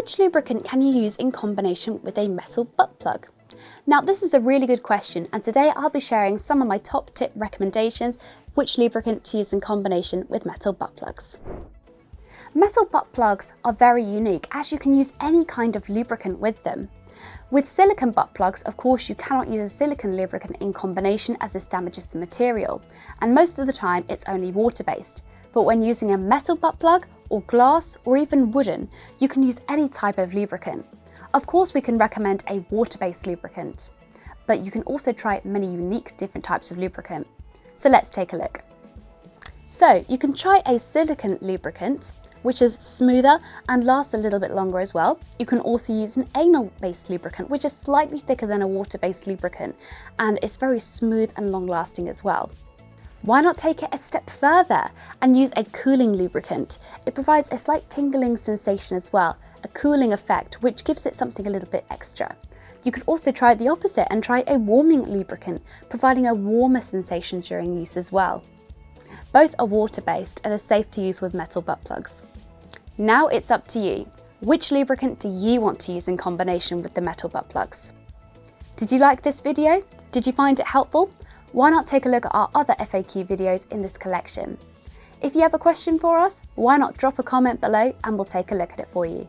Which lubricant can you use in combination with a metal butt plug? Now this is a really good question, and today I'll be sharing some of my top tip recommendations which lubricant to use in combination with metal butt plugs. Metal butt plugs are very unique as you can use any kind of lubricant with them. With silicone butt plugs, of course, you cannot use a silicone lubricant in combination as this damages the material, and most of the time it's only water-based. But when using a metal butt plug, or glass, or even wooden, you can use any type of lubricant. Of course, we can recommend a water-based lubricant, but you can also try many unique different types of lubricant. So let's take a look. So you can try a silicone lubricant, which is smoother and lasts a little bit longer as well. You can also use an anal-based lubricant, which is slightly thicker than a water-based lubricant, and it's very smooth and long-lasting as well. Why not take it a step further and use a cooling lubricant? It provides a slight tingling sensation as well, a cooling effect, which gives it something a little bit extra. You could also try the opposite and try a warming lubricant, providing a warmer sensation during use as well. Both are water-based and are safe to use with metal butt plugs. Now it's up to you. Which lubricant do you want to use in combination with the metal butt plugs? Did you like this video? Did you find it helpful? Why not take a look at our other FAQ videos in this collection? If you have a question for us, why not drop a comment below and we'll take a look at it for you.